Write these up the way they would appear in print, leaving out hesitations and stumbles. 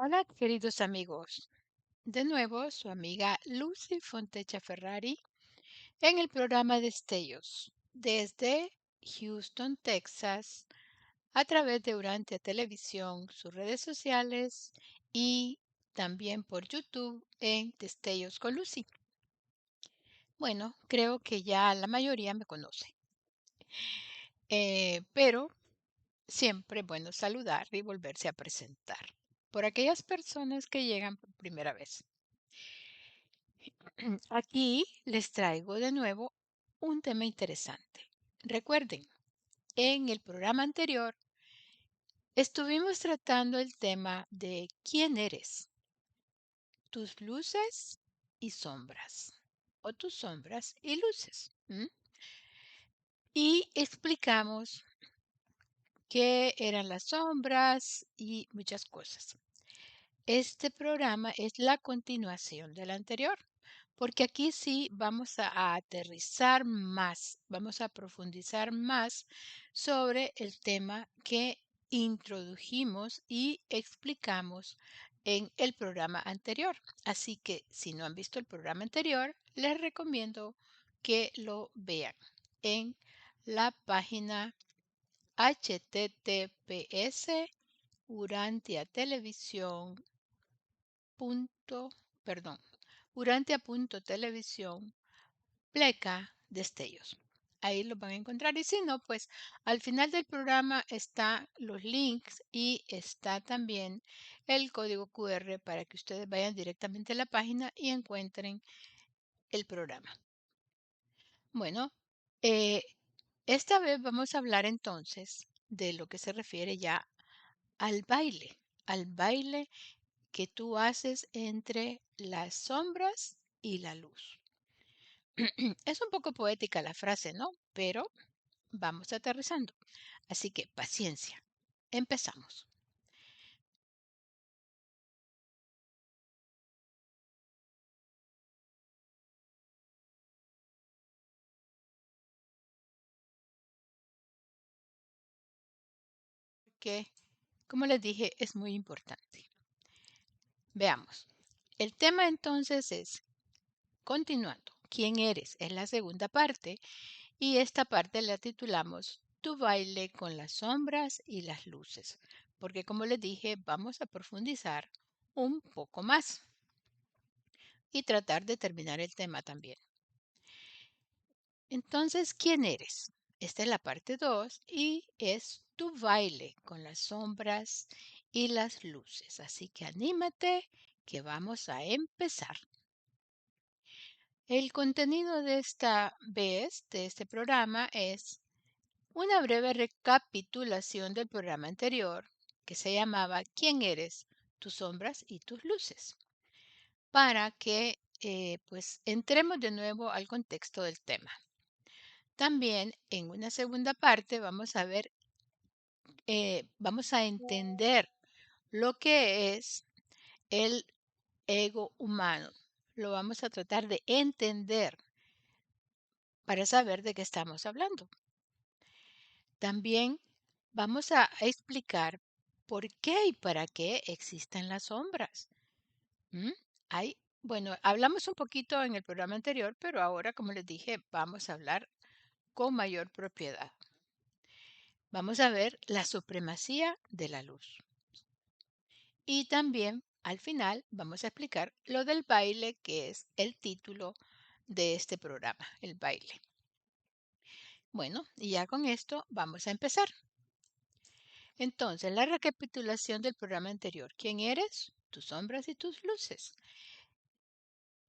Hola, queridos amigos. De nuevo, su amiga Lucy Fontecha Ferrari en el programa Destellos desde Houston, Texas, a través de Urantia Televisión, sus redes sociales y también por YouTube en Destellos con Lucy. Bueno, creo que ya la mayoría me conoce, pero siempre es bueno saludar y volverse a presentar por aquellas personas que llegan por primera vez. Aquí les traigo de nuevo un tema interesante. Recuerden, en el programa anterior estuvimos tratando el tema de quién eres, tus luces y sombras, o tus sombras y luces. Y explicamos qué eran las sombras y muchas cosas. Este programa es la continuación del anterior, porque aquí sí vamos a aterrizar más, vamos a profundizar más sobre el tema que introdujimos y explicamos en el programa anterior. Así que si no han visto el programa anterior, les recomiendo que lo vean en la página https Urantia Televisión punto, perdón, Urantia.televisión pleca destellos. Ahí lo van a encontrar y si no, pues al final del programa están los links y está también el código QR para que ustedes vayan directamente a la página y encuentren el programa. Bueno, eh, esta vez vamos a hablar entonces de lo que se refiere ya al baile que tú haces entre las sombras y la luz. Es un poco poética la frase, ¿no? Pero vamos aterrizando. Así que paciencia. Empezamos. Que, como les dije, es muy importante. Veamos. El tema entonces es, continuando, ¿quién eres? Es la segunda parte y esta parte la titulamos Tu baile con las sombras y las luces, porque como les dije, vamos a profundizar un poco más y tratar de terminar el tema también. Entonces, ¿quién eres? Esta es la parte 2 y es tu baile con las sombras y las luces. Así que anímate que vamos a empezar. El contenido de esta vez, de este programa, es una breve recapitulación del programa anterior que se llamaba ¿Quién eres? Tus sombras y tus luces, para que pues entremos de nuevo al contexto del tema. También en una segunda parte vamos a ver, vamos a entender lo que es el ego humano. Lo vamos a tratar de entender para saber de qué estamos hablando. También vamos a explicar por qué y para qué existen las sombras. ¿Mm? Bueno, hablamos un poquito en el programa anterior, pero ahora, como les dije, vamos a hablar con mayor propiedad. Vamos a ver la supremacía de la luz. Y también al final vamos a explicar lo del baile, que es el título de este programa, el baile. Bueno, y ya con esto vamos a empezar. Entonces, la recapitulación del programa anterior. ¿Quién eres? Tus sombras y tus luces.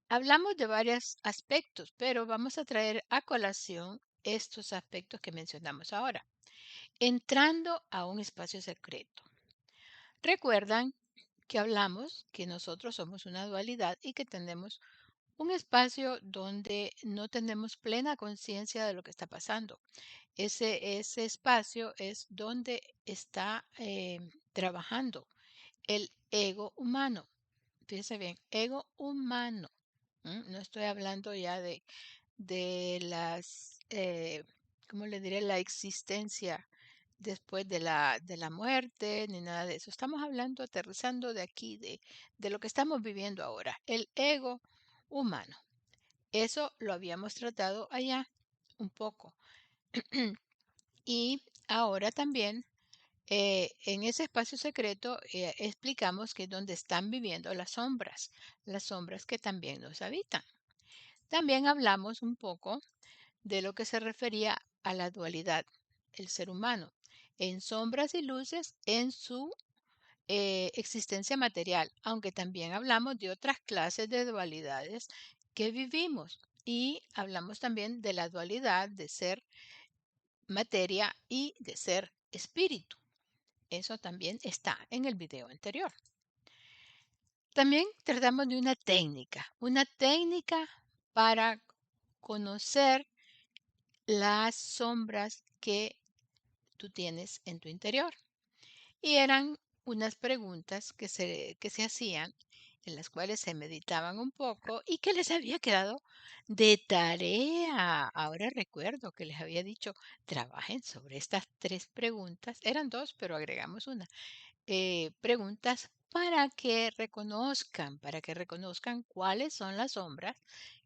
Hablamos de varios aspectos, pero vamos a traer a colación estos aspectos que mencionamos ahora. Entrando a un espacio secreto. Recuerdan que hablamos que nosotros somos una dualidad y que tenemos un espacio donde no tenemos plena conciencia de lo que está pasando. Ese espacio es donde está trabajando el ego humano. Fíjense bien, ego humano. No estoy hablando ya de las, ¿cómo le diré? La existencia después de la muerte, ni nada de eso. Estamos hablando, aterrizando de aquí, de lo que estamos viviendo ahora, el ego humano. Eso lo habíamos tratado allá un poco. Y ahora también en ese espacio secreto explicamos que es donde están viviendo las sombras que también nos habitan. También hablamos un poco de lo que se refería a la dualidad, el ser humano, en sombras y luces en su existencia material, aunque también hablamos de otras clases de dualidades que vivimos y hablamos también de la dualidad de ser materia y de ser espíritu. Eso también está en el video anterior. También tratamos de una técnica para conocer las sombras que tú tienes en tu interior. Y eran unas preguntas que se hacían, en las cuales se meditaban un poco y que les había quedado de tarea. Ahora recuerdo que les había dicho, trabajen sobre estas tres preguntas. Eran dos, pero agregamos una. Preguntas para que reconozcan cuáles son las sombras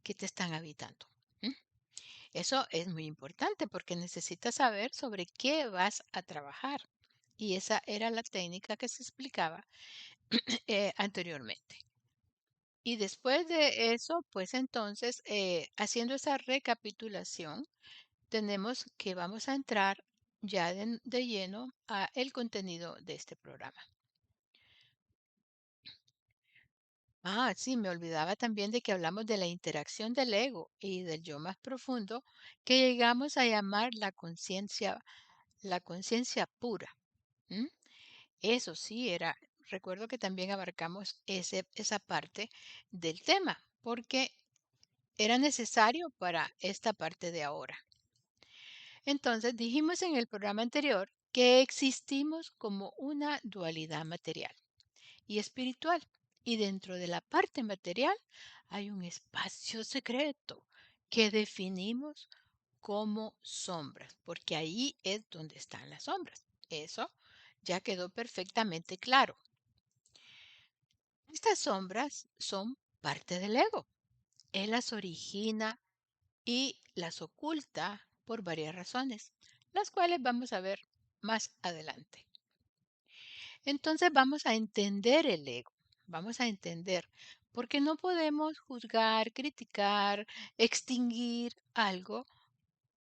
que te están habitando. ¿M? Eso es muy importante porque necesitas saber sobre qué vas a trabajar. Y esa era la técnica que se explicaba anteriormente. Y después de eso, pues entonces, haciendo esa recapitulación, tenemos que vamos a entrar ya de lleno a el contenido de este programa. Ah, sí, me olvidaba también de que hablamos de la interacción del ego y del yo más profundo, que llegamos a llamar la conciencia pura. ¿M? Eso sí era, recuerdo que también abarcamos esa parte del tema, porque era necesario para esta parte de ahora. Entonces dijimos en el programa anterior que existimos como una dualidad material y espiritual. Y dentro de la parte material hay un espacio secreto que definimos como sombras, porque ahí es donde están las sombras. Eso ya quedó perfectamente claro. Estas sombras son parte del ego. Él las origina y las oculta por varias razones, las cuales vamos a ver más adelante. Entonces vamos a entender el ego, vamos a entender, porque no podemos juzgar, criticar, extinguir algo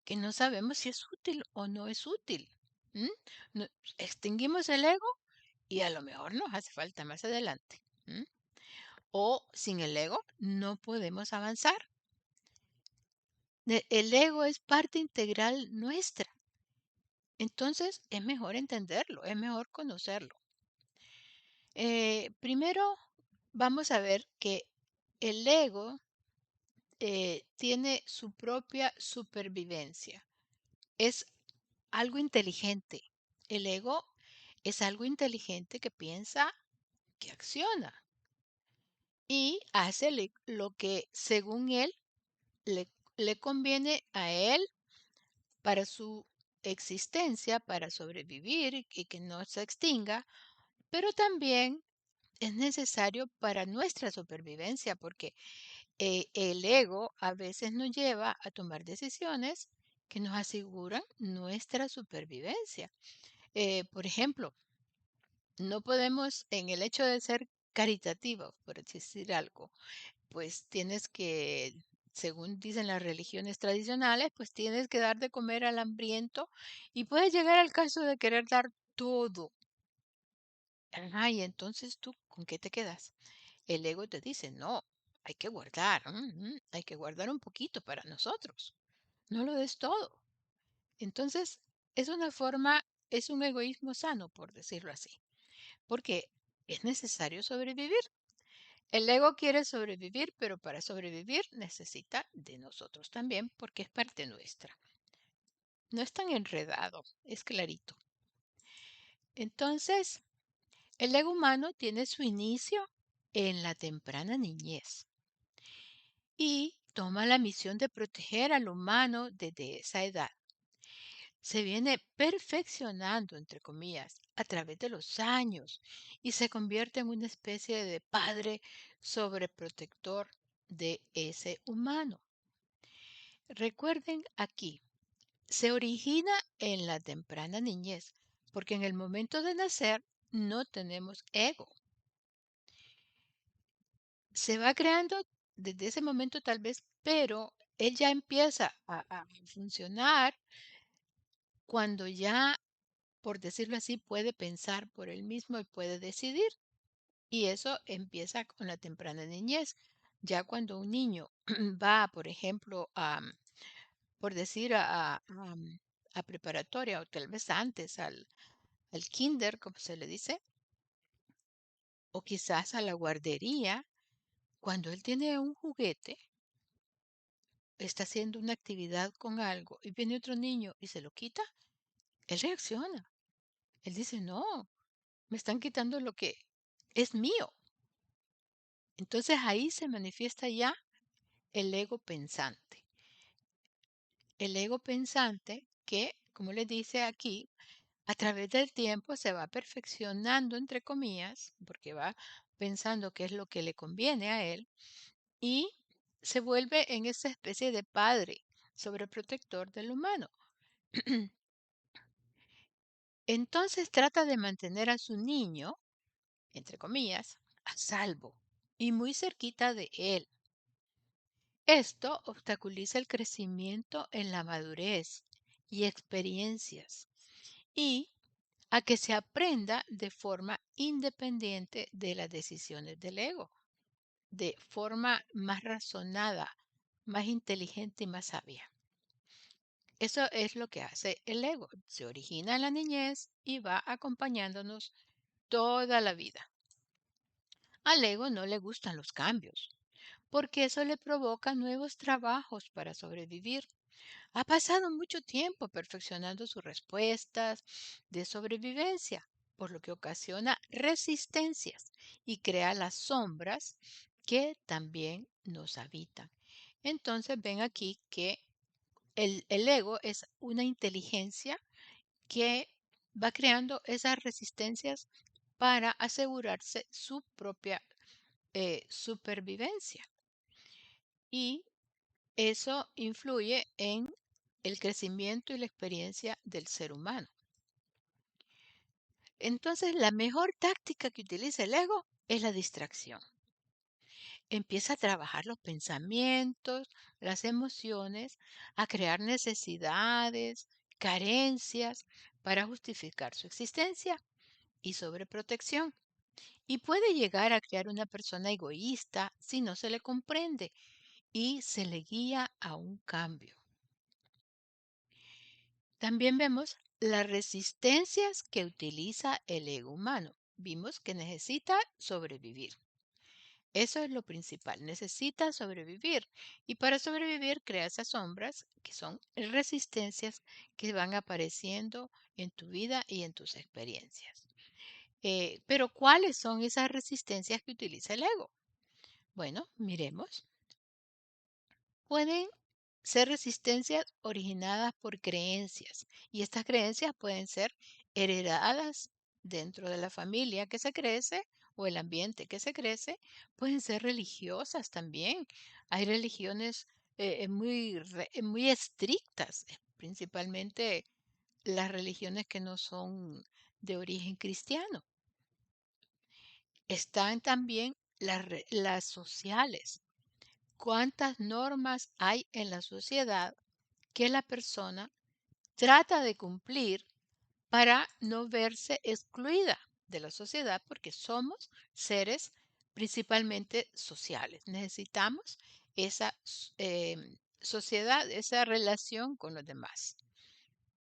que no sabemos si es útil o no es útil. ¿M? Extinguimos el ego y a lo mejor nos hace falta más adelante. ¿M? O sin el ego no podemos avanzar. El ego es parte integral nuestra. Entonces es mejor entenderlo, es mejor conocerlo. Primero vamos a ver que el ego tiene su propia supervivencia. Es algo inteligente. El ego es algo inteligente que piensa, que acciona y hace lo que según él le, le conviene a él para su existencia, para sobrevivir y que no se extinga, pero también es necesario para nuestra supervivencia, porque el ego a veces nos lleva a tomar decisiones que nos aseguran nuestra supervivencia. Por ejemplo, no podemos, en el hecho de ser caritativa, por decir algo. Pues tienes que, según dicen las religiones tradicionales, pues tienes que dar de comer al hambriento y puedes llegar al caso de querer dar todo. Ajá, y entonces tú, ¿con qué te quedas? El ego te dice, no, hay que guardar, hay que guardar un poquito para nosotros, no lo des todo. Entonces, es una forma, es un egoísmo sano, por decirlo así, porque es necesario sobrevivir. El ego quiere sobrevivir, pero para sobrevivir necesita de nosotros también, porque es parte nuestra. No es tan enredado, es clarito. Entonces, el ego humano tiene su inicio en la temprana niñez y toma la misión de proteger al humano desde esa edad. Se viene perfeccionando, entre comillas, a través de los años y se convierte en una especie de padre sobreprotector de ese humano. Recuerden aquí, se origina en la temprana niñez, porque en el momento de nacer no tenemos ego. Se va creando desde ese momento tal vez, pero él ya empieza a funcionar cuando ya, por decirlo así, puede pensar por él mismo y puede decidir. Y eso empieza con la temprana niñez. Ya cuando un niño va, por ejemplo, por decir, a preparatoria o tal vez antes al kinder, como se le dice, o quizás a la guardería, cuando él tiene un juguete, está haciendo una actividad con algo y viene otro niño y se lo quita, él reacciona. Él dice, no, me están quitando lo que es mío. Entonces ahí se manifiesta ya el ego pensante. El ego pensante que, como le dice aquí, a través del tiempo se va perfeccionando, entre comillas, porque va pensando qué es lo que le conviene a él y se vuelve en esa especie de padre sobreprotector del humano. Entonces trata de mantener a su niño, entre comillas, a salvo y muy cerquita de él. Esto obstaculiza el crecimiento en la madurez y experiencias y a que se aprenda de forma independiente de las decisiones del ego, de forma más razonada, más inteligente y más sabia. Eso es lo que hace el ego. Se origina en la niñez y va acompañándonos toda la vida. Al ego no le gustan los cambios, porque eso le provoca nuevos trabajos para sobrevivir. Ha pasado mucho tiempo perfeccionando sus respuestas de sobrevivencia, por lo que ocasiona resistencias y crea las sombras que también nos habitan. Entonces ven aquí que el ego es una inteligencia que va creando esas resistencias para asegurarse su propia supervivencia. Y eso influye en el crecimiento y la experiencia del ser humano. Entonces, la mejor táctica que utiliza el ego es la distracción. Empieza a trabajar los pensamientos, las emociones, a crear necesidades, carencias para justificar su existencia y sobreprotección. Y puede llegar a crear una persona egoísta si no se le comprende y se le guía a un cambio. También vemos las resistencias que utiliza el ego humano. Vimos que necesita sobrevivir. Eso es lo principal, necesita sobrevivir. Y para sobrevivir crea esas sombras que son resistencias que van apareciendo en tu vida y en tus experiencias. Pero ¿cuáles son esas resistencias que utiliza el ego? Bueno, miremos. Pueden ser resistencias originadas por creencias y estas creencias pueden ser heredadas dentro de la familia que se crece o el ambiente que se crece, pueden ser religiosas también. Hay religiones muy estrictas, principalmente las religiones que no son de origen cristiano. Están también las sociales. ¿Cuántas normas hay en la sociedad que la persona trata de cumplir para no verse excluida de la sociedad? Porque somos seres principalmente sociales. Necesitamos esa sociedad, esa relación con los demás.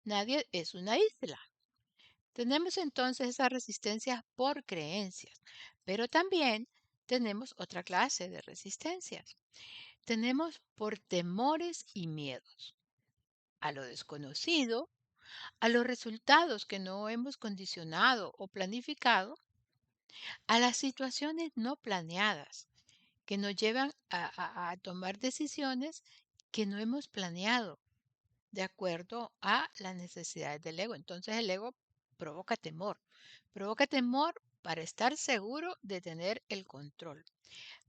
Nadie es una isla. Tenemos entonces esa resistencia por creencias, pero también tenemos otra clase de resistencias. Tenemos por temores y miedos a lo desconocido, a los resultados que no hemos condicionado o planificado, a las situaciones no planeadas que nos llevan a tomar decisiones que no hemos planeado de acuerdo a las necesidades del ego. Entonces el ego provoca temor para estar seguro de tener el control.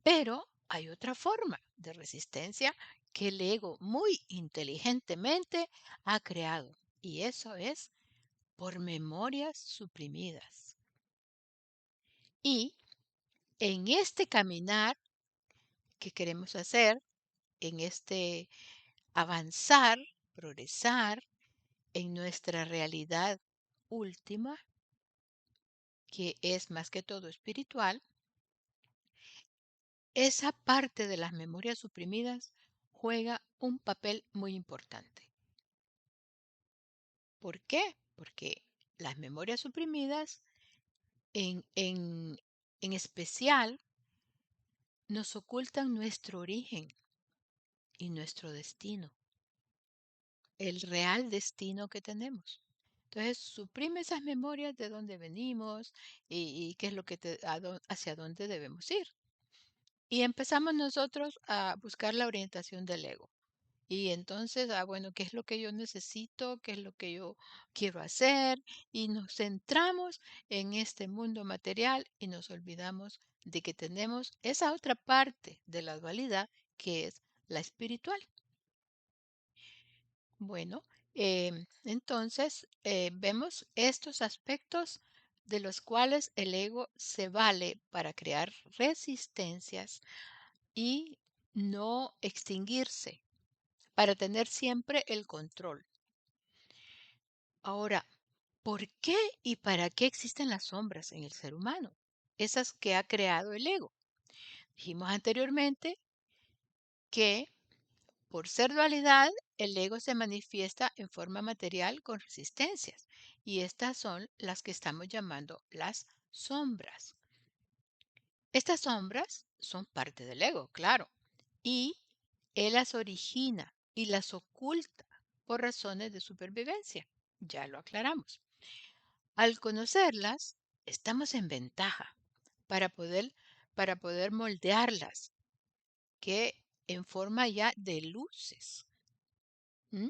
Pero hay otra forma de resistencia que el ego muy inteligentemente ha creado, y eso es por memorias suprimidas. Y en este caminar que queremos hacer, en este avanzar, progresar en nuestra realidad última, que es más que todo espiritual, esa parte de las memorias suprimidas juega un papel muy importante. ¿Por qué? Porque las memorias suprimidas, en, en, en especial, nos ocultan nuestro origen y nuestro destino, el real destino que tenemos. Entonces, suprime esas memorias de dónde venimos y qué es lo que hacia dónde debemos ir. Y empezamos nosotros a buscar la orientación del ego. Y entonces, bueno, ¿qué es lo que yo necesito? ¿Qué es lo que yo quiero hacer? Y nos centramos en este mundo material y nos olvidamos de que tenemos esa otra parte de la dualidad que es la espiritual. Bueno, entonces vemos estos aspectos de los cuales el ego se vale para crear resistencias y no extinguirse, para tener siempre el control. Ahora, ¿por qué y para qué existen las sombras en el ser humano? Esas que ha creado el ego. Dijimos anteriormente que por ser dualidad, el ego se manifiesta en forma material con resistencias, y estas son las que estamos llamando las sombras. Estas sombras son parte del ego, claro, y él las origina y las oculta por razones de supervivencia. Ya lo aclaramos. Al conocerlas, estamos en ventaja para poder, para poder moldearlas, que en forma ya de luces, ¿m?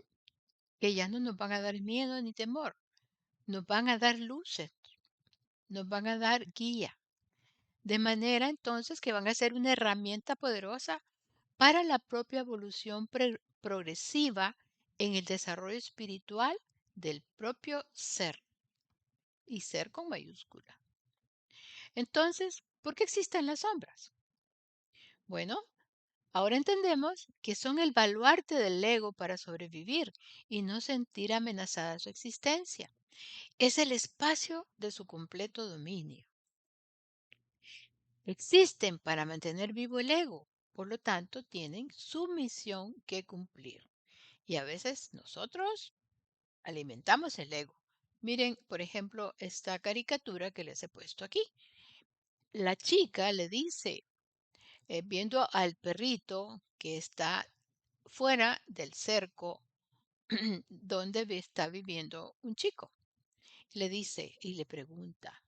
Que ya no nos van a dar miedo ni temor, nos van a dar luces, nos van a dar guía, de manera entonces que van a ser una herramienta poderosa para la propia evolución progresiva en el desarrollo espiritual del propio ser, y ser con mayúscula. Entonces, ¿por qué existen las sombras? Bueno, ahora entendemos que son el baluarte del ego para sobrevivir y no sentir amenazada su existencia. Es el espacio de su completo dominio. Existen para mantener vivo el ego, por lo tanto tienen su misión que cumplir. Y a veces nosotros alimentamos el ego. Miren, por ejemplo, esta caricatura que les he puesto aquí. La chica le dice, viendo al perrito que está fuera del cerco donde está viviendo un chico, le dice y le pregunta,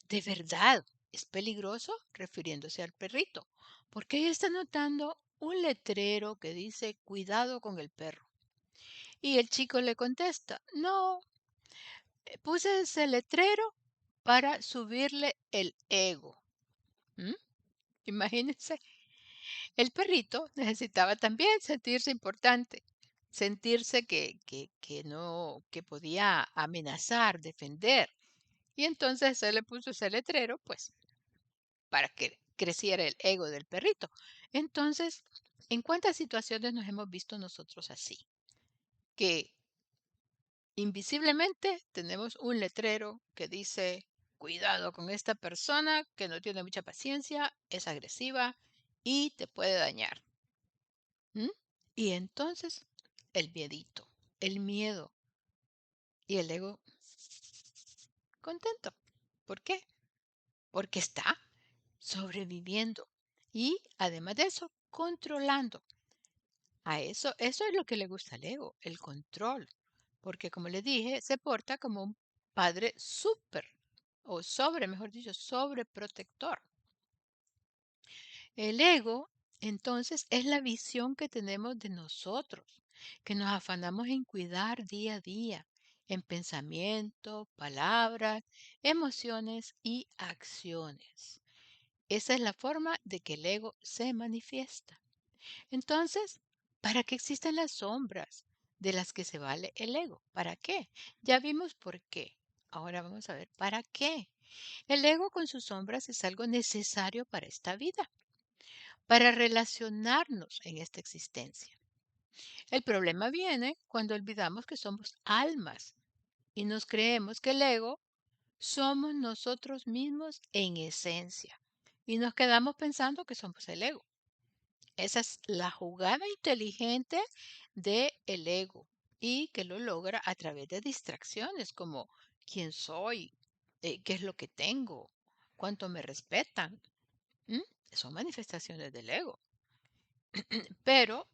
¿de verdad es peligroso? Refiriéndose al perrito, porque ella está notando un letrero que dice cuidado con el perro. Y el chico le contesta, no, puse ese letrero para subirle el ego. ¿Mm? Imagínense, el perrito necesitaba también sentirse importante, sentirse que no, que podía amenazar, defender. Y entonces se le puso ese letrero, pues, para que creciera el ego del perrito. Entonces, ¿en cuántas situaciones nos hemos visto nosotros así? Que invisiblemente tenemos un letrero que dice, cuidado con esta persona que no tiene mucha paciencia, es agresiva y te puede dañar. ¿M? Y entonces el miedito, el miedo y el ego contento. ¿Por qué? Porque está sobreviviendo y además de eso, controlando. Eso es lo que le gusta al ego, el control. Porque como le dije, se porta como un padre súper, o sobre, mejor dicho, sobreprotector. El ego, entonces, es la visión que tenemos de nosotros, que nos afanamos en cuidar día a día, en pensamiento, palabras, emociones y acciones. Esa es la forma de que el ego se manifiesta. Entonces, ¿para qué existen las sombras de las que se vale el ego? ¿Para qué? Ya vimos por qué. Ahora vamos a ver para qué. El ego con sus sombras es algo necesario para esta vida, para relacionarnos en esta existencia. El problema viene cuando olvidamos que somos almas y nos creemos que el ego somos nosotros mismos en esencia y nos quedamos pensando que somos el ego. Esa es la jugada inteligente del ego y que lo logra a través de distracciones como quién soy, qué es lo que tengo, cuánto me respetan. ¿M? Son manifestaciones del ego. Pero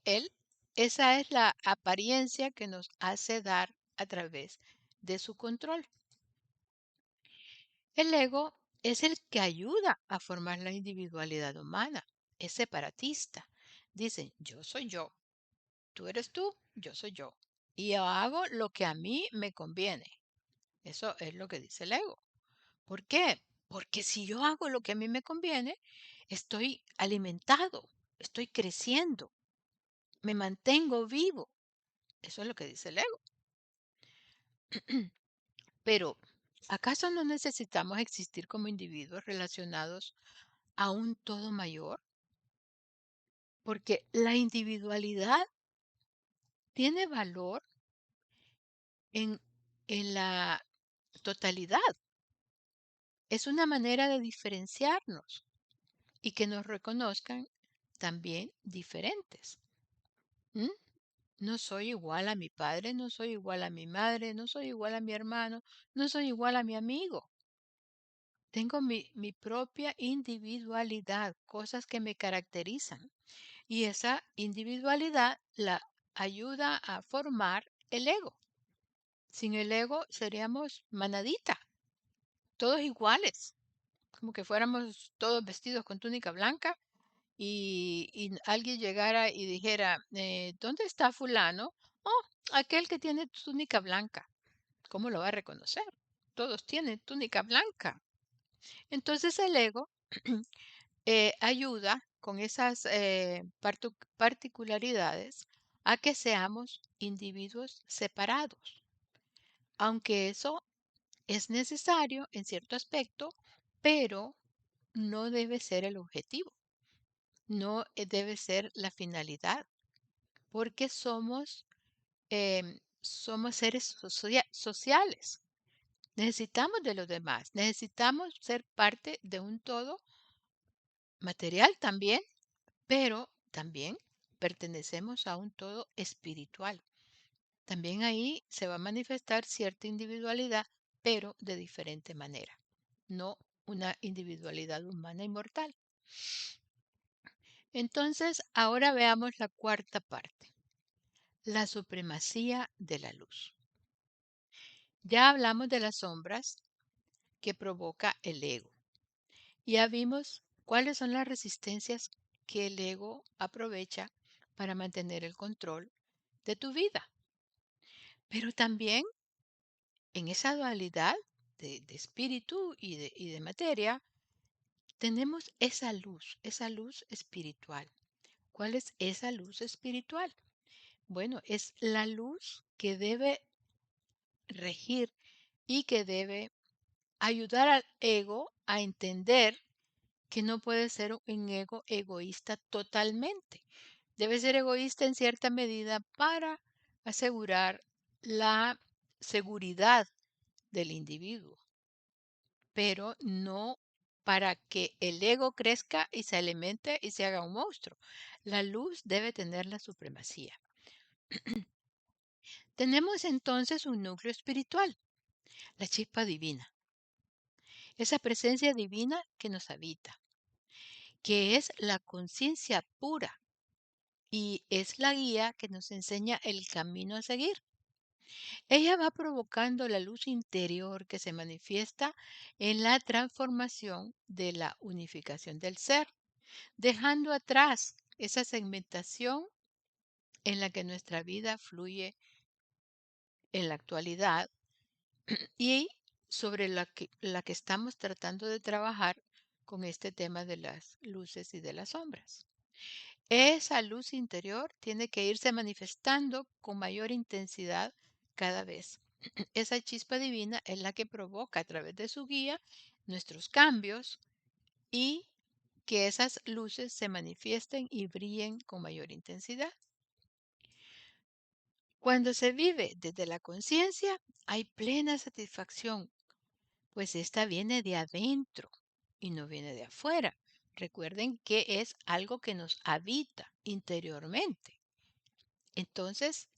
esa es la apariencia que nos hace dar a través de su control. El ego es el que ayuda a formar la individualidad humana. Es separatista. Dicen, yo soy yo. Tú eres tú, yo soy yo. Y yo hago lo que a mí me conviene. Eso es lo que dice el ego. ¿Por qué? Porque si yo hago lo que a mí me conviene, estoy alimentado, estoy creciendo, me mantengo vivo. Eso es lo que dice el ego. Pero, ¿acaso no necesitamos existir como individuos relacionados a un todo mayor? Porque la individualidad tiene valor en, en la totalidad. Es una manera de diferenciarnos y que nos reconozcan también diferentes. ¿M? No soy igual a mi padre, no soy igual a mi madre, no soy igual a mi hermano, no soy igual a mi amigo. Tengo mi propia individualidad, cosas que me caracterizan. Y esa individualidad la ayuda a formar el ego. Sin el ego seríamos manadita, todos iguales, como que fuéramos todos vestidos con túnica blanca y alguien llegara y dijera, ¿dónde está fulano? Oh, aquel que tiene túnica blanca. ¿Cómo lo va a reconocer? Todos tienen túnica blanca. Entonces el ego ayuda con esas particularidades a que seamos individuos separados, aunque eso es necesario en cierto aspecto, pero no debe ser el objetivo, no debe ser la finalidad, porque somos seres sociales. Necesitamos de los demás, necesitamos ser parte de un todo material también, pero también pertenecemos a un todo espiritual. También ahí se va a manifestar cierta individualidad, pero de diferente manera, no una individualidad humana inmortal. Entonces, ahora veamos la cuarta parte, la supremacía de la luz. Ya hablamos de las sombras que provoca el ego. Ya vimos cuáles son las resistencias que el ego aprovecha para mantener el control de tu vida. Pero también en esa dualidad de espíritu y de materia, tenemos esa luz espiritual. ¿Cuál es esa luz espiritual? Bueno, es la luz que debe regir y que debe ayudar al ego a entender que no puede ser un ego egoísta totalmente. Debe ser egoísta en cierta medida para asegurar la seguridad del individuo, pero no para que el ego crezca y se alimente y se haga un monstruo. La luz debe tener la supremacía. Tenemos entonces un núcleo espiritual, la chispa divina, esa presencia divina que nos habita, que es la conciencia pura y es la guía que nos enseña el camino a seguir. Ella va provocando la luz interior que se manifiesta en la transformación de la unificación del ser, dejando atrás esa segmentación en la que nuestra vida fluye en la actualidad y sobre la que estamos tratando de trabajar con este tema de las luces y de las sombras. Esa luz interior tiene que irse manifestando con mayor intensidad cada vez. Esa chispa divina es la que provoca a través de su guía nuestros cambios y que esas luces se manifiesten y brillen con mayor intensidad. Cuando se vive desde la conciencia, hay plena satisfacción, pues esta viene de adentro y no viene de afuera. Recuerden que es algo que nos habita interiormente. Entonces,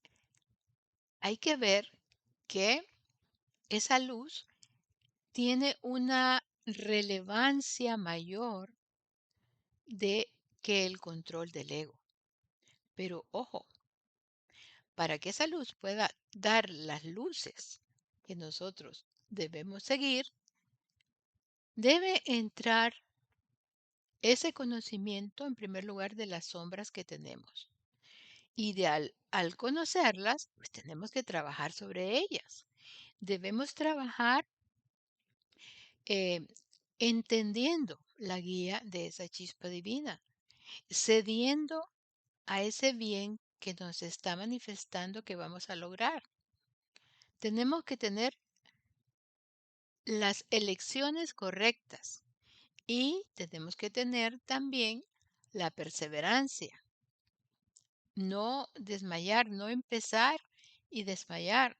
hay que ver que esa luz tiene una relevancia mayor de que el control del ego. Pero ojo, para que esa luz pueda dar las luces que nosotros debemos seguir, debe entrar ese conocimiento en primer lugar de las sombras que tenemos. Y al conocerlas, pues tenemos que trabajar sobre ellas. Debemos trabajar eh, entendiendo la guía de esa chispa divina, cediendo a ese bien que nos está manifestando que vamos a lograr. Tenemos que tener las elecciones correctas y tenemos que tener también la perseverancia, no desmayar, no empezar y desmayar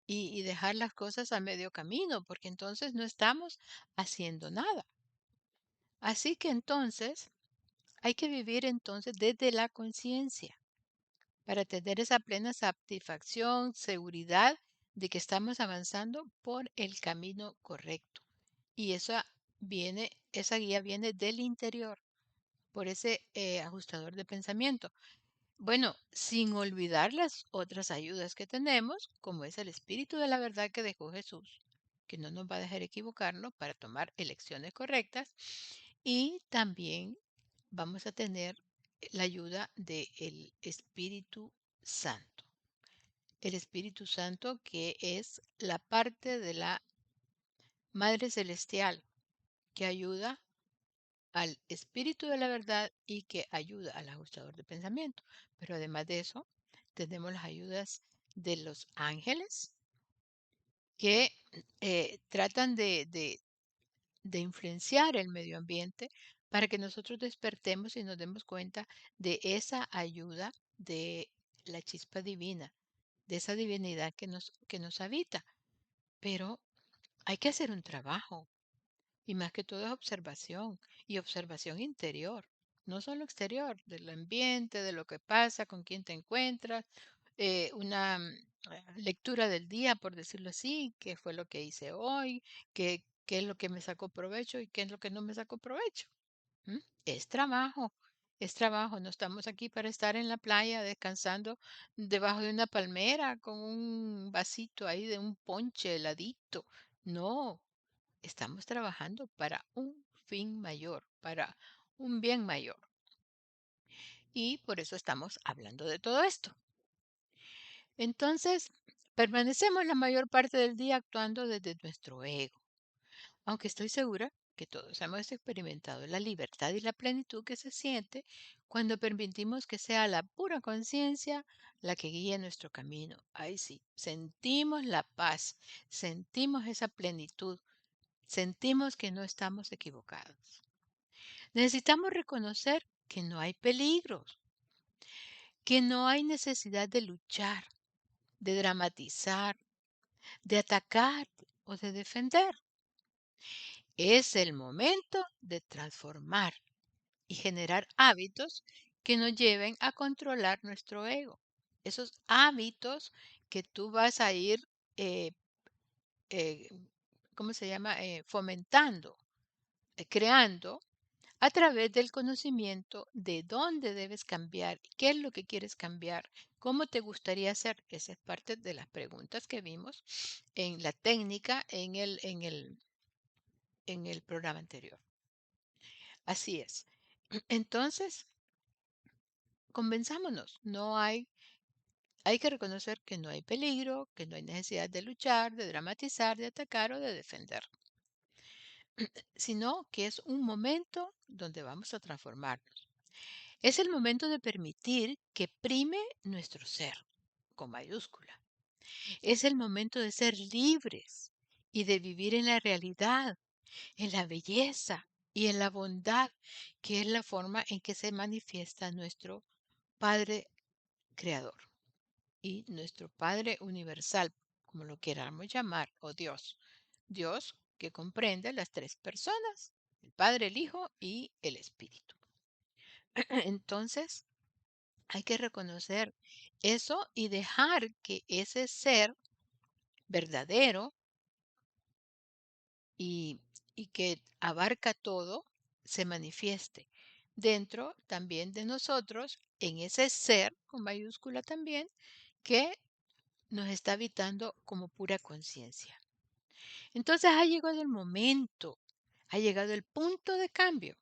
y dejar las cosas a medio camino, porque entonces no estamos haciendo nada. Así que entonces hay que vivir entonces desde la conciencia para tener esa plena satisfacción, seguridad de que estamos avanzando por el camino correcto. Y esa guía viene del interior, por ese ajustador de pensamiento. Bueno, sin olvidar las otras ayudas que tenemos, como es el Espíritu de la verdad que dejó Jesús, que no nos va a dejar equivocarnos para tomar elecciones correctas. Y también vamos a tener la ayuda del Espíritu Santo. El Espíritu Santo que es la parte de la Madre Celestial que ayuda al Espíritu de la verdad y que ayuda al ajustador de pensamiento. Pero además de eso, tenemos las ayudas de los ángeles que tratan de influenciar el medio ambiente para que nosotros despertemos y nos demos cuenta de esa ayuda de la chispa divina, de esa divinidad que nos habita. Pero hay que hacer un trabajo y más que todo es observación y observación interior, no solo exterior, del ambiente, de lo que pasa, con quién te encuentras, una lectura del día, por decirlo así, qué fue lo que hice hoy, qué es lo que me sacó provecho y qué es lo que no me sacó provecho. ¿M? Es trabajo, es trabajo. No estamos aquí para estar en la playa descansando debajo de una palmera con un vasito ahí de un ponche heladito. No, estamos trabajando para un fin mayor, para un bien mayor. Y por eso estamos hablando de todo esto. Entonces, permanecemos la mayor parte del día actuando desde nuestro ego, aunque estoy segura que todos hemos experimentado la libertad y la plenitud que se siente cuando permitimos que sea la pura conciencia la que guíe nuestro camino. Ahí sí, sentimos la paz, sentimos esa plenitud, sentimos que no estamos equivocados. Necesitamos reconocer que no hay peligros, que no hay necesidad de luchar, de dramatizar, de atacar o de defender. Es el momento de transformar y generar hábitos que nos lleven a controlar nuestro ego. Esos hábitos que tú vas a ir, eh, eh, ¿cómo se llama? Fomentando, creando a través del conocimiento de dónde debes cambiar, qué es lo que quieres cambiar, cómo te gustaría hacer. Esa es parte de las preguntas que vimos en la técnica en el programa anterior. Así es. Entonces, convenzámonos, hay que reconocer que no hay peligro, que no hay necesidad de luchar, de dramatizar, de atacar o de defender, sino que es un momento donde vamos a transformarnos. Es el momento de permitir que prime nuestro ser, con mayúscula. Es el momento de ser libres y de vivir en la realidad, en la belleza y en la bondad, que es la forma en que se manifiesta nuestro Padre Creador y nuestro Padre Universal, como lo queramos llamar, o Dios. Dios que comprende las tres personas, el Padre, el Hijo y el Espíritu. Entonces, hay que reconocer eso y dejar que ese ser verdadero y, y que abarca todo se manifieste dentro también de nosotros, en ese ser con mayúscula también, que nos está habitando como pura conciencia. Entonces ha llegado el momento, ha llegado el punto de cambio,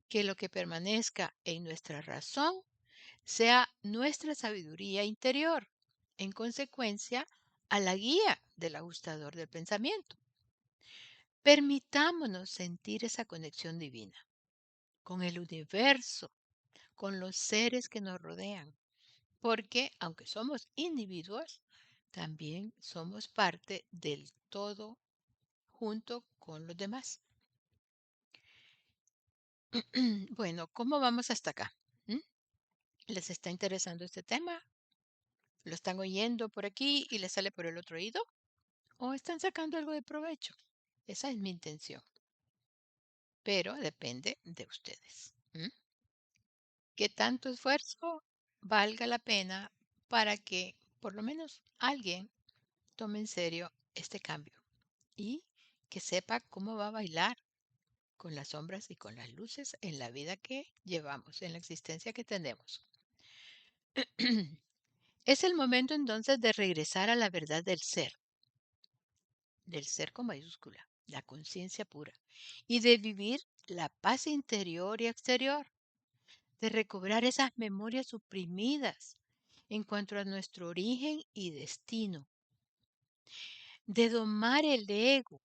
que lo que permanezca en nuestra razón sea nuestra sabiduría interior, en consecuencia a la guía del ajustador del pensamiento. Permitámonos sentir esa conexión divina con el universo, con los seres que nos rodean, porque aunque somos individuos, también somos parte del todo junto con los demás. Bueno, ¿cómo vamos hasta acá? ¿Mm? ¿Les está interesando este tema? ¿Lo están oyendo por aquí y les sale por el otro oído? ¿O están sacando algo de provecho? Esa es mi intención, pero depende de ustedes. Que tanto esfuerzo valga la pena para que por lo menos alguien tome en serio este cambio y que sepa cómo va a bailar con las sombras y con las luces en la vida que llevamos, en la existencia que tenemos. Es el momento entonces de regresar a la verdad del ser con mayúscula, la conciencia pura, y de vivir la paz interior y exterior, de recobrar esas memorias suprimidas en cuanto a nuestro origen y destino, de domar el ego,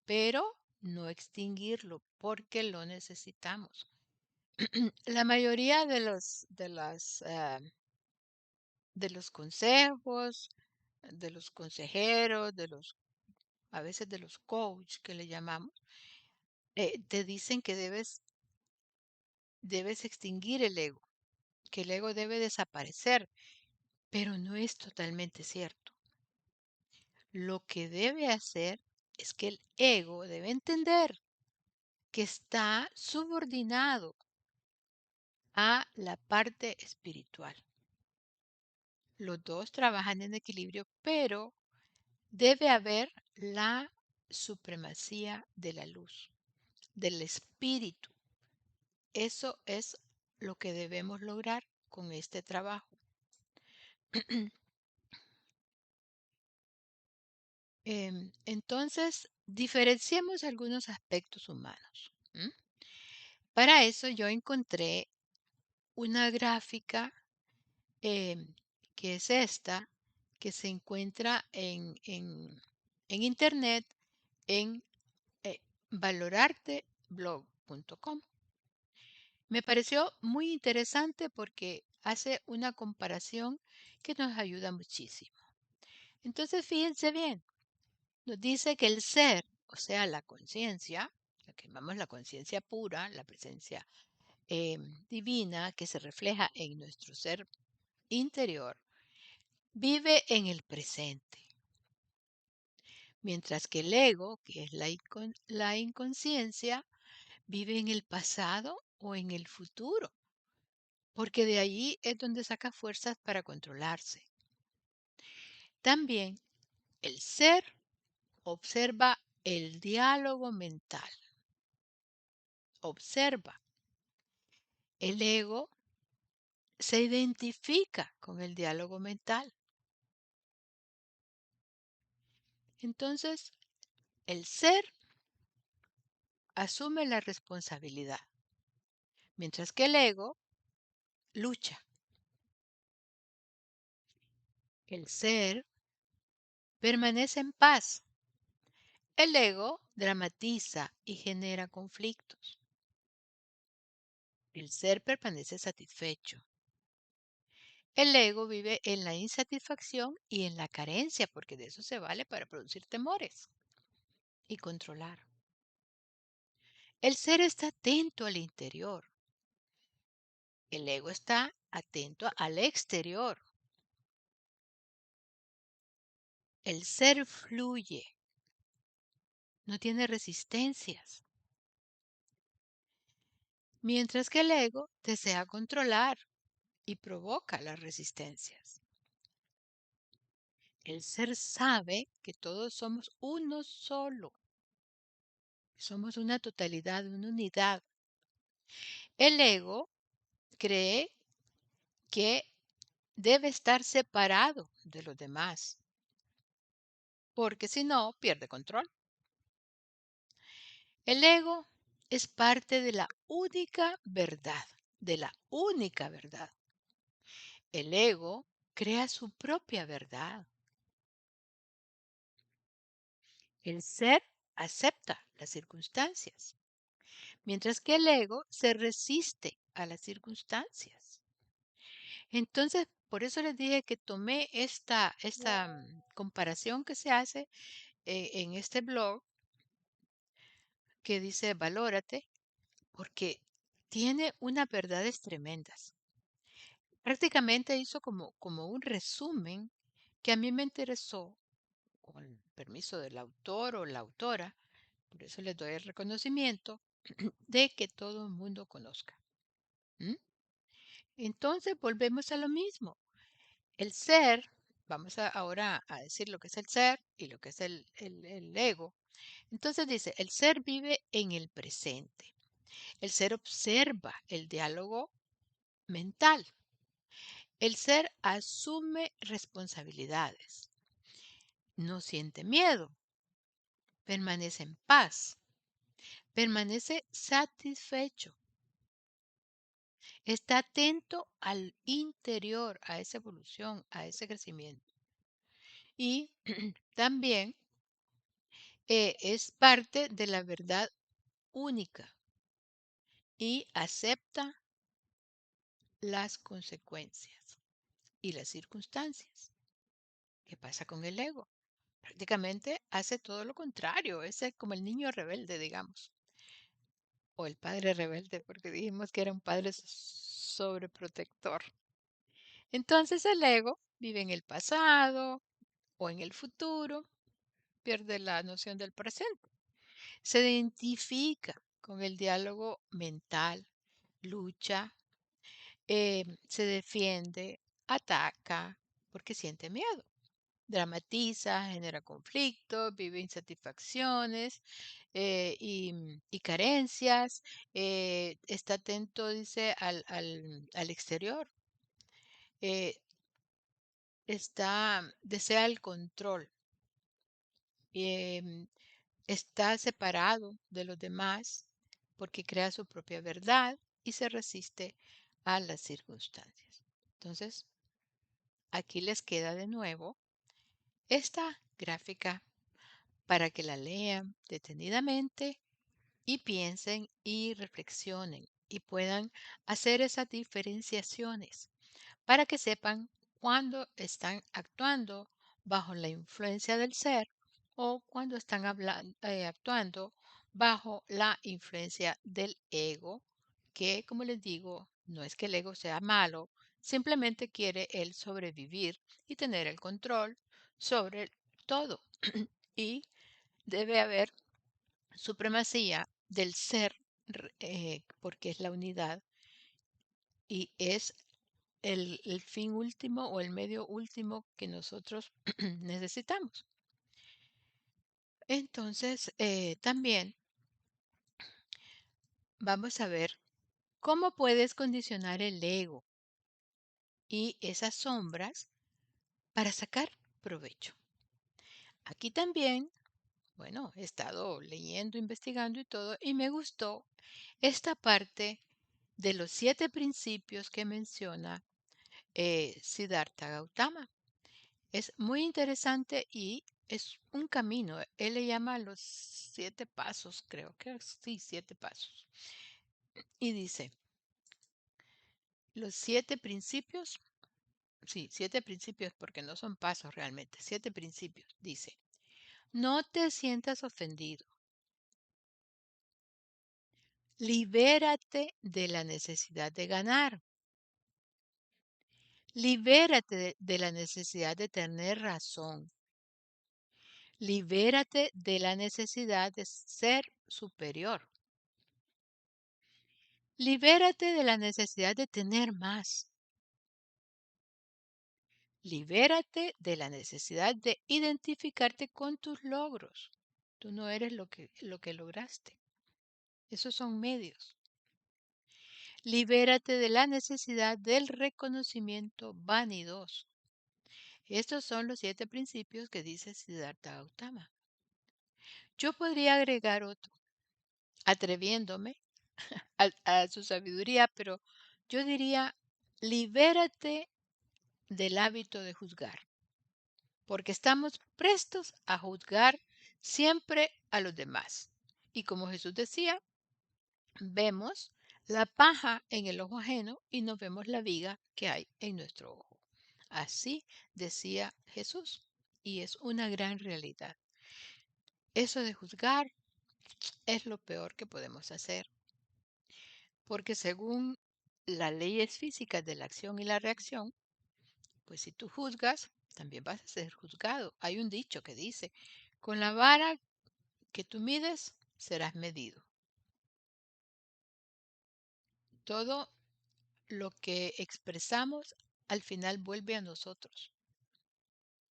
pero no extinguirlo porque lo necesitamos. La mayoría de los consejos, de los consejeros, a veces de los coach que le llamamos, te dicen que debes extinguir el ego, que el ego debe desaparecer, pero no es totalmente cierto. Lo que debe hacer es que el ego debe entender que está subordinado a la parte espiritual. Los dos trabajan en equilibrio, pero debe haber la supremacía de la luz, del espíritu. Eso es lo que debemos lograr con este trabajo. Entonces, diferenciemos algunos aspectos humanos. Para eso yo encontré una gráfica em, que es esta, que se encuentra en internet en valorarteblog.com. Me pareció muy interesante porque hace una comparación que nos ayuda muchísimo. Entonces, fíjense bien, nos dice que el ser, o sea, la conciencia, lo que llamamos la conciencia pura, la presencia divina que se refleja en nuestro ser interior, vive en el presente, mientras que el ego, que es la inconsciencia, vive en el pasado o en el futuro, porque de allí es donde saca fuerzas para controlarse. También el ser observa el diálogo mental. Observa. El ego se identifica con el diálogo mental. Entonces, el ser asume la responsabilidad, mientras que el ego lucha. El ser permanece en paz. El ego dramatiza y genera conflictos. El ser permanece satisfecho. El ego vive en la insatisfacción y en la carencia, porque de eso se vale para producir temores y controlar. El ser está atento al interior. El ego está atento al exterior. El ser fluye, no tiene resistencias, mientras que el ego desea controlar y provoca las resistencias. El ser sabe que todos somos uno solo, somos una totalidad, una unidad. El ego cree que debe estar separado de los demás, porque si no, pierde control. El ego es parte de la única verdad, de la única verdad. El ego crea su propia verdad. El ser acepta las circunstancias, mientras que el ego se resiste a las circunstancias. Entonces, por eso les dije que tomé esta comparación que se hace en este blog que dice Valórate, porque tiene unas verdades tremendas. Prácticamente hizo como un resumen que a mí me interesó, con el permiso del autor o la autora, por eso les doy el reconocimiento, de que todo el mundo conozca. ¿M? Entonces volvemos a lo mismo. El ser, vamos ahora a decir lo que es el ser y lo que es el ego. Entonces dice, el ser vive en el presente. El ser observa el diálogo mental. El ser asume responsabilidades. No siente miedo. Permanece en paz. Permanece satisfecho. Está atento al interior, a esa evolución, a ese crecimiento. Y también es parte de la verdad única y acepta las consecuencias y las circunstancias. ¿Qué pasa con el ego? Prácticamente hace todo lo contrario, es como el niño rebelde, digamos, o el padre rebelde, porque dijimos que era un padre sobreprotector. Entonces el ego vive en el pasado o en el futuro, pierde la noción del presente. Se identifica con el diálogo mental, lucha, se defiende, ataca, porque siente miedo. Dramatiza, genera conflictos, vive insatisfacciones y carencias, está atento, dice, al exterior, eh, desea el control, em, está separado de los demás porque crea su propia verdad y se resiste a las circunstancias. Entonces, aquí les queda de nuevo esta gráfica para que la lean detenidamente y piensen y reflexionen y puedan hacer esas diferenciaciones para que sepan cuándo están actuando bajo la influencia del ser o cuando están actuando bajo la influencia del ego, que, como les digo, no es que el ego sea malo, simplemente quiere él sobrevivir y tener el control sobre todo. Y debe haber supremacía del ser, porque es la unidad y es el fin último o el medio último que nosotros necesitamos. Entonces, también vamos a ver cómo puedes condicionar el ego y esas sombras para sacar provecho. Aquí también, bueno, he estado leyendo, investigando y todo, y me gustó esta parte de los 7 principios que menciona Siddhartha Gautama. Es muy interesante y es un camino. Él le llama los 7 pasos, creo que sí, 7 pasos. Y dice, los 7 principios, sí, 7 principios porque no son pasos realmente, 7 principios. Dice, no te sientas ofendido. Libérate de la necesidad de ganar. Libérate de la necesidad de tener razón. Libérate de la necesidad de ser superior. Libérate de la necesidad de tener más. Libérate de la necesidad de identificarte con tus logros. Tú no eres lo que lograste. Esos son medios. Libérate de la necesidad del reconocimiento vanidoso. Estos son los 7 principios que dice Siddhartha Gautama. Yo podría agregar otro, atreviéndome a su sabiduría, pero yo diría, libérate del hábito de juzgar, porque estamos prestos a juzgar siempre a los demás. Y como Jesús decía, vemos la paja en el ojo ajeno y no vemos la viga que hay en nuestro ojo. Así decía Jesús, y es una gran realidad. Eso de juzgar es lo peor que podemos hacer, porque según las leyes físicas de la acción y la reacción, pues si tú juzgas, también vas a ser juzgado. Hay un dicho que dice, con la vara que tú mides, serás medido. Todo lo que expresamos al final vuelve a nosotros.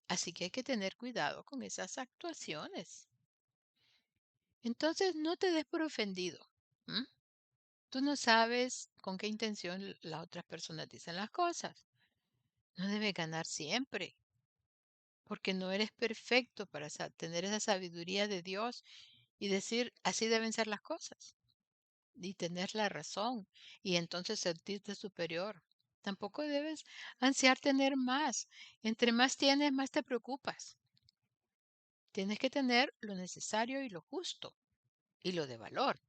Así que hay que tener cuidado con esas actuaciones. Entonces, no te des por ofendido. ¿M? Tú no sabes con qué intención las otras personas dicen las cosas. No debes ganar siempre, porque no eres perfecto para tener esa sabiduría de Dios y decir, así deben ser las cosas, y tener la razón, y entonces sentirte superior. Tampoco debes ansiar tener más. Entre más tienes, más te preocupas. Tienes que tener lo necesario y lo justo, y lo de valor.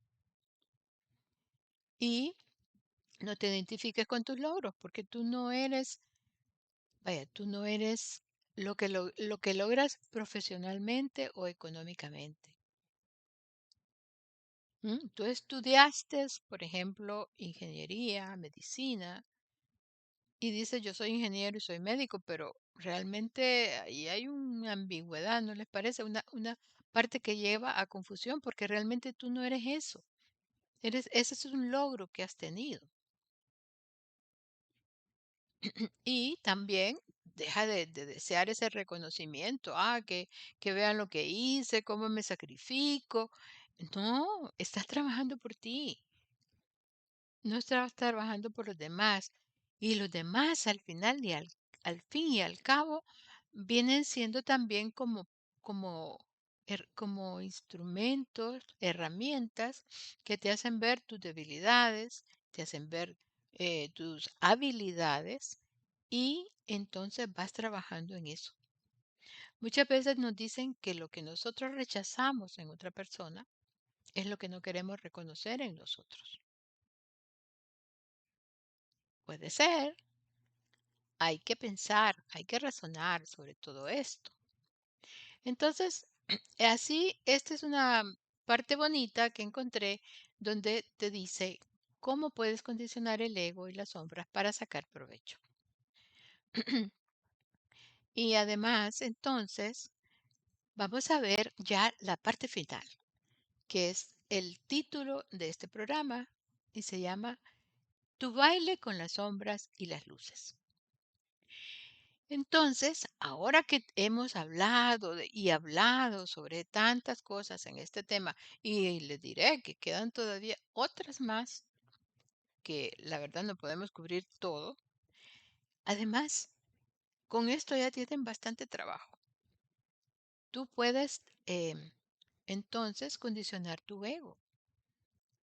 Y no te identifiques con tus logros, porque tú no eres, vaya, tú no eres lo que logras profesionalmente o económicamente. Tú estudiaste, por ejemplo, ingeniería, medicina, y dices, yo soy ingeniero y soy médico, pero realmente ahí hay una ambigüedad, ¿no les parece? Una parte que lleva a confusión, porque realmente tú no eres eso. Ese es un logro que has tenido. Y también deja de desear ese reconocimiento, que vean lo que hice, cómo me sacrifico. No, estás trabajando por ti, no estás trabajando por los demás. Y los demás al fin y al cabo vienen siendo también como instrumentos, herramientas que te hacen ver tus debilidades, te hacen ver tus habilidades y entonces vas trabajando en eso. Muchas veces nos dicen que lo que nosotros rechazamos en otra persona es lo que no queremos reconocer en nosotros. Puede ser, hay que pensar, hay que razonar sobre todo esto. Entonces, así, esta es parte bonita que encontré donde te dice cómo puedes condicionar el ego y las sombras para sacar provecho. Y además, entonces, vamos a ver ya la parte final, que es el título de este programa y se llama Tu baile con las sombras y las luces. Entonces, ahora que hemos hablado y hablado sobre tantas cosas en este tema, y les diré que quedan todavía otras más que la verdad no podemos cubrir todo, además, con esto ya tienen bastante trabajo. Tú puedes entonces condicionar tu ego,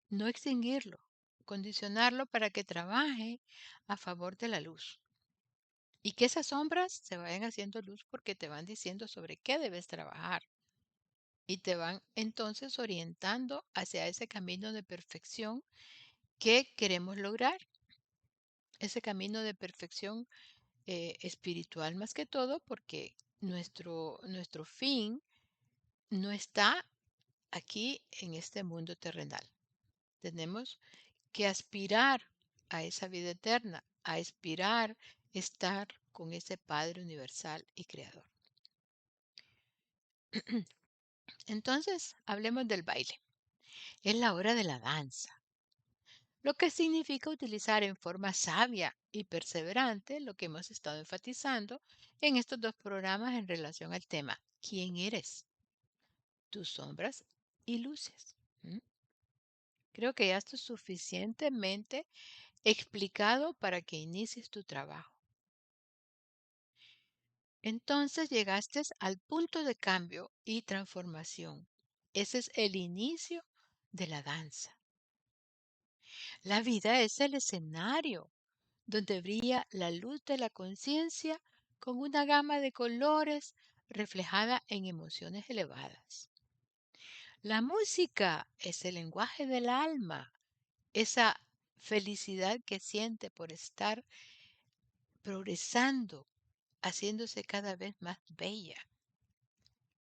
no extinguirlo, condicionarlo para que trabaje a favor de la luz. Y que esas sombras se vayan haciendo luz porque te van diciendo sobre qué debes trabajar y te van entonces orientando hacia ese camino de perfección que queremos lograr, ese camino de perfección espiritual más que todo, porque nuestro fin no está aquí en este mundo terrenal. Tenemos que aspirar a esa vida eterna, a aspirar estar con ese Padre universal y creador. Entonces, hablemos del baile. Es la hora de la danza, lo que significa utilizar en forma sabia y perseverante lo que hemos estado enfatizando en estos dos programas en relación al tema, ¿quién eres? Tus sombras y luces. ¿Mm? Creo que ya esto es suficientemente explicado para que inicies tu trabajo. Entonces llegaste al punto de cambio y transformación. Ese es el inicio de la danza. La vida es el escenario donde brilla la luz de la conciencia con una gama de colores reflejada en emociones elevadas. La música es el lenguaje del alma, esa felicidad que siente por estar progresando, haciéndose cada vez más bella,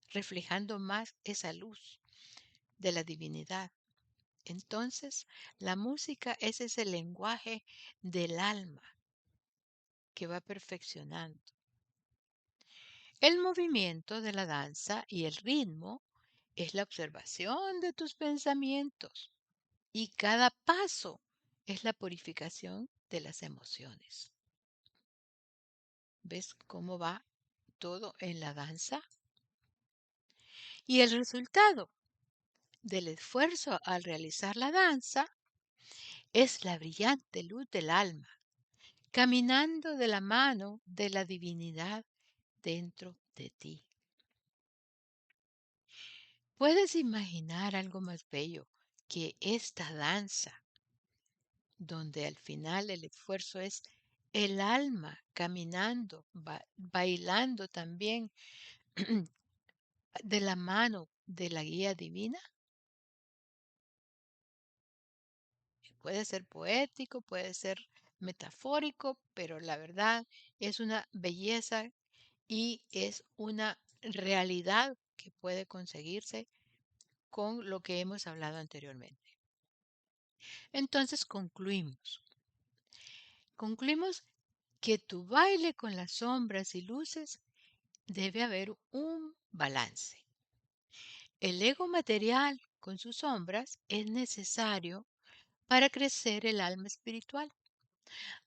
reflejando más esa luz de la divinidad. Entonces, la música es ese lenguaje del alma que va perfeccionando. El movimiento de la danza y el ritmo es la observación de tus pensamientos y cada paso es la purificación de las emociones. ¿Ves cómo va todo en la danza? Y el resultado del esfuerzo al realizar la danza es la brillante luz del alma, caminando de la mano de la divinidad dentro de ti. ¿Puedes imaginar algo más bello que esta danza, donde al final el esfuerzo es el alma caminando, bailando también de la mano de la guía divina? Puede ser poético, puede ser metafórico, pero la verdad es una belleza y es una realidad que puede conseguirse con lo que hemos hablado anteriormente. Entonces concluimos. Concluimos que tu baile con las sombras y luces debe haber un balance. El ego material con sus sombras es necesario para crecer el alma espiritual.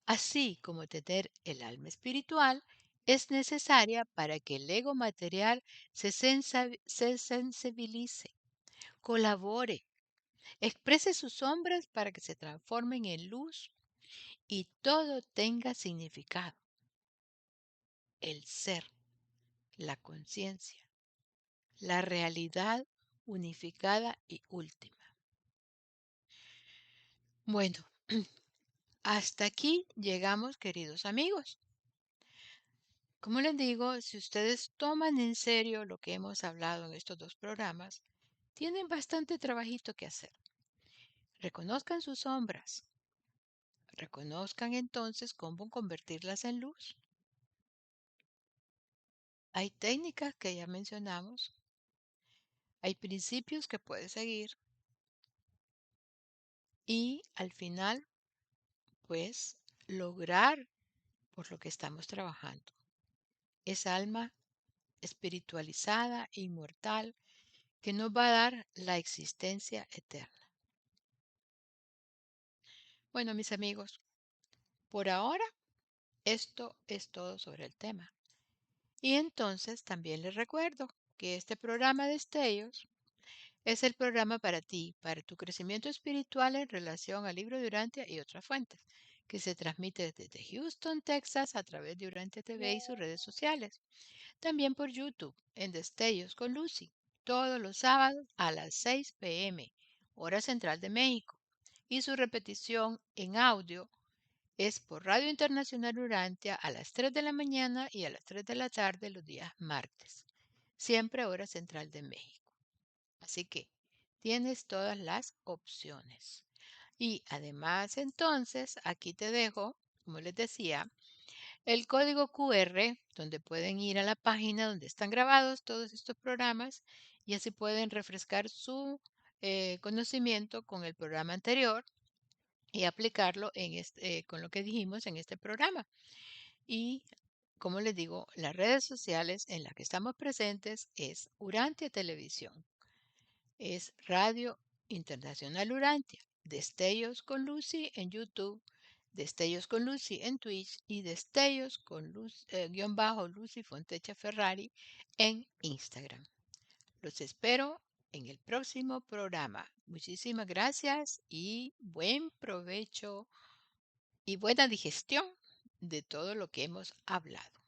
Así como tener el alma espiritual es necesaria para que el ego material se sensibilice, colabore, exprese sus sombras para que se transformen en luz y todo tenga significado. El ser, la conciencia, la realidad unificada y última. Bueno, hasta aquí llegamos, queridos amigos. Como les digo, si ustedes toman en serio lo que hemos hablado en estos dos programas, tienen bastante trabajito que hacer. Reconozcan sus sombras. Reconozcan entonces cómo convertirlas en luz. Hay técnicas que ya mencionamos Hay principios que puedes seguir y al final, pues, lograr por lo que estamos trabajando. Esa alma espiritualizada e inmortal que nos va a dar la existencia eterna. Bueno, mis amigos, por ahora esto es todo sobre el tema. Y entonces también les recuerdo que este programa de Destellos es el programa para ti, para tu crecimiento espiritual en relación al libro de Urantia y otras fuentes, que se transmite desde Houston, Texas, a través de Urantia TV y sus redes sociales. También por YouTube, en Destellos con Lucy, todos los sábados a las 6 p.m., hora central de México. Y su repetición en audio es por Radio Internacional Urantia a las 3 de la mañana y a las 3 de la tarde los días martes, siempre hora central de México. Así que tienes todas las opciones. Y además, entonces, aquí te dejo, como les decía, el código QR, donde pueden ir a la página donde están grabados todos estos programas y así pueden refrescar su conocimiento con el programa anterior y aplicarlo con lo que dijimos en este programa. Y como les digo, las redes sociales en las que estamos presentes es Urantia Televisión, es Radio Internacional Urantia, Destellos con Lucy en YouTube, Destellos con Lucy en Twitch y Destellos con guión bajo Lucy Fontecha Ferrari en Instagram. Los espero en el próximo programa. Muchísimas gracias y buen provecho y buena digestión de todo lo que hemos hablado.